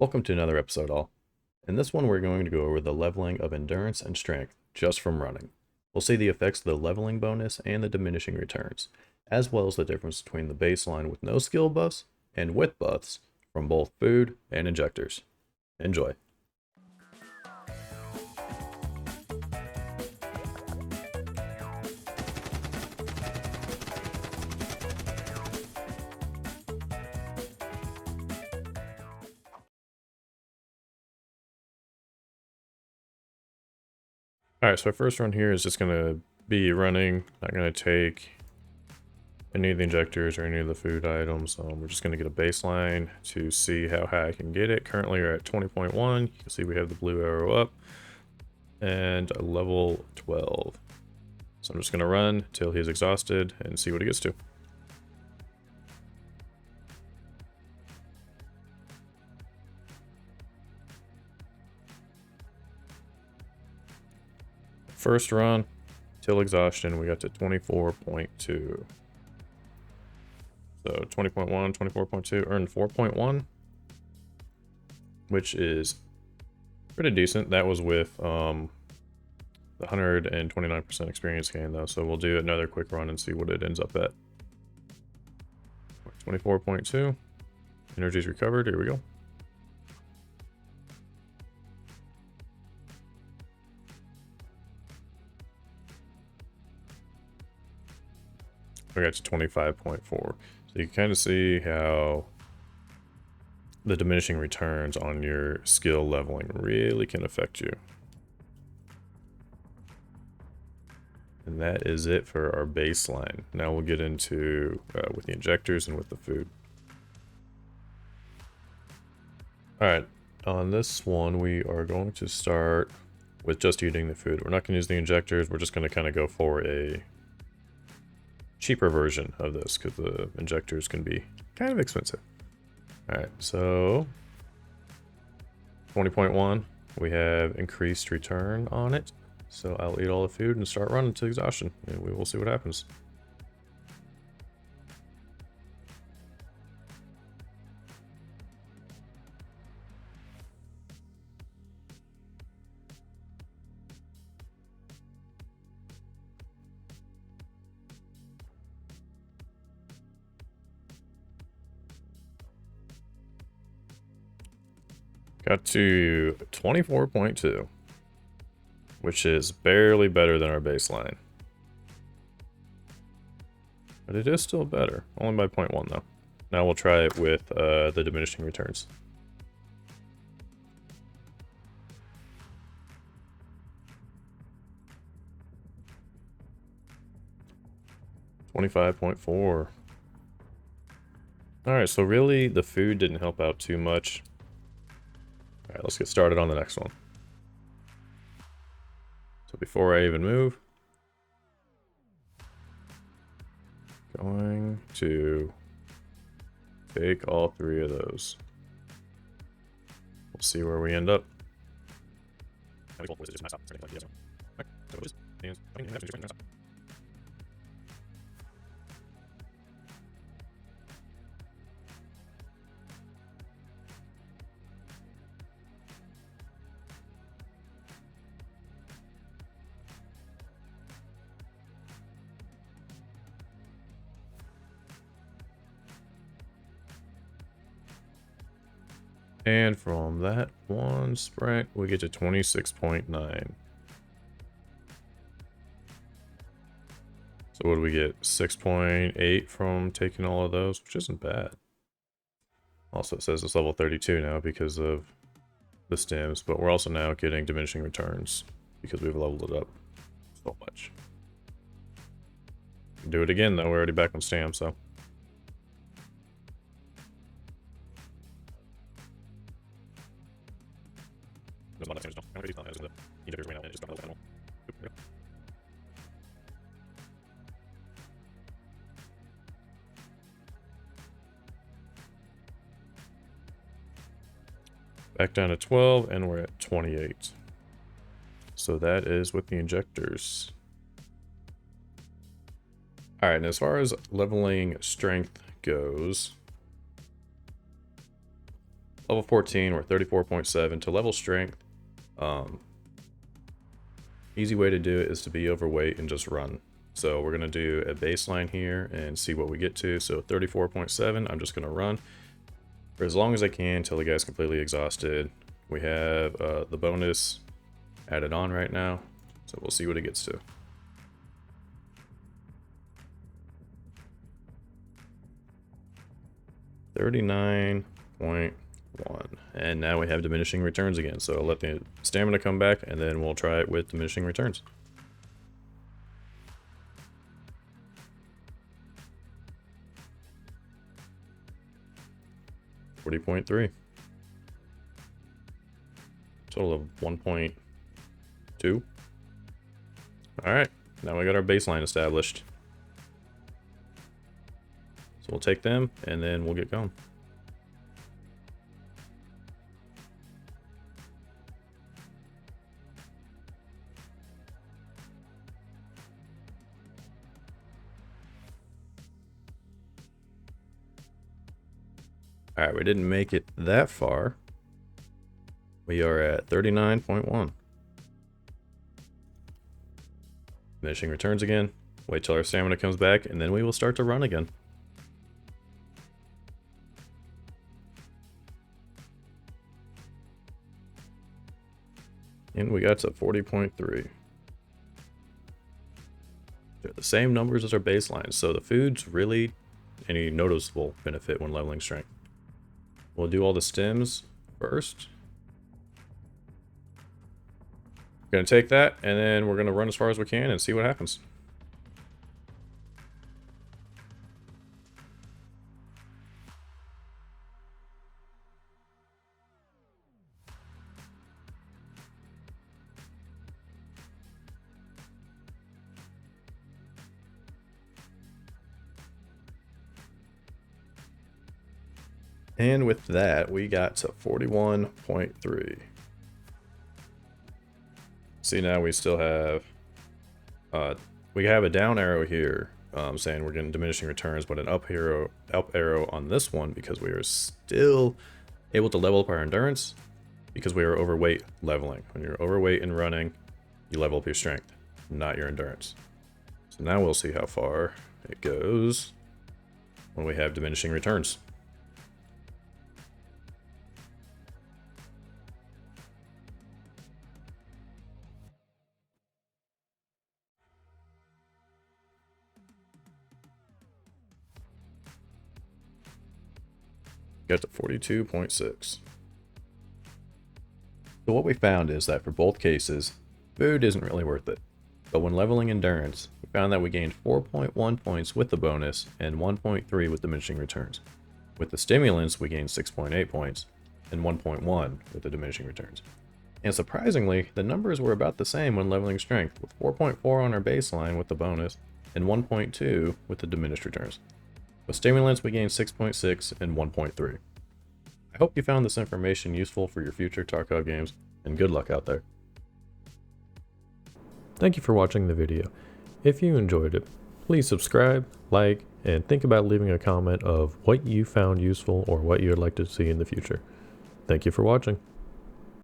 Welcome to another episode, all. In this one, we're going to go over the leveling of endurance and strength just from running. We'll see the effects of the leveling bonus and the diminishing returns, as well as the difference between the baseline with no skill buffs and with buffs from both food and injectors. Enjoy. Alright, so our first run here is just going to be running, not going to take any of the injectors or any of the food items. We're just going to get a baseline to see how high I can get it. Currently we're at 20.1. You can see we have the blue arrow up and a level 12. So I'm just going to run till he's exhausted and see what he gets to. First run till exhaustion, we got to 24.2. So 20.1, 24.2, earned 4.1, which is pretty decent. That was with the 129% experience gain though, so we'll do another quick run and see what it ends up at. 24.2, energy's recovered, here we go. We got to 25.4. So you can kind of see how the diminishing returns on your skill leveling really can affect you. And that is it for our baseline. Now we'll get into with the injectors and with the food. Alright, on this one we are going to start with just eating the food. We're not going to use the injectors, we're just going to kind of go for a cheaper version of this because the injectors can be kind of expensive. Alright, so 20.1, we have increased return on it. So I'll eat all the food and start running to exhaustion, and we will see what happens. Got to 24.2, which is barely better than our baseline. But it is still better, only by 0.1 though. Now we'll try it with the diminishing returns. $25.4. Alright, so really the food didn't help out too much. Alright, let's get started on the next one. So before I even move, going to take all three of those. We'll see where we end up. And from that one sprint, we get to 26.9. So what do we get? 6.8 from taking all of those, which isn't bad. Also, it says it's level 32 now because of the stims, but we're also now getting diminishing returns because we've leveled it up so much. Do it again though, we're already back on stam, so. Back down to 12, and we're at 28. So that is with the injectors. Alright, and as far as leveling strength goes, Level 14, we're 34.7. To level strength, easy way to do it is to be overweight and just run. So we're going to do a baseline here and see what we get to. So 34.7, I'm just going to run for as long as I can until the guy's completely exhausted. We have the bonus added on right now, so we'll see what it gets to. $39.1, and now we have diminishing returns again. So I'll let the stamina come back, and then we'll try it with diminishing returns. $40.3. Total of 1.2. Alright, now we got our baseline established. So we'll take them and then we'll get going. Alright, we didn't make it that far. We are at 39.1. Diminishing returns again. Wait till our stamina comes back, and then we will start to run again. And we got to 40.3. They're the same numbers as our baseline, so the food's really any noticeable benefit when leveling strength. We'll do all the stims first. We're going to take that, and then we're going to run as far as we can and see what happens. And with that, we got to 41.3. See, now we still have, we have a down arrow here saying we're getting diminishing returns, but an up arrow on this one because we are still able to level up our endurance because we are overweight leveling. When you're overweight and running, you level up your strength, not your endurance. So now we'll see how far it goes when we have diminishing returns. Got to 42.6. So what we found is that for both cases, food isn't really worth it. But when leveling endurance, we found that we gained 4.1 points with the bonus and 1.3 with diminishing returns. With the stimulants, we gained 6.8 points and 1.1 with the diminishing returns. And surprisingly, the numbers were about the same when leveling strength, with 4.4 on our baseline with the bonus and 1.2 with the diminished returns. With stimulants, we gained 6.6 and 1.3. I hope you found this information useful for your future Tarkov games, and good luck out there. Thank you for watching the video. If you enjoyed it, please subscribe, like, and think about leaving a comment of what you found useful or what you would like to see in the future. Thank you for watching.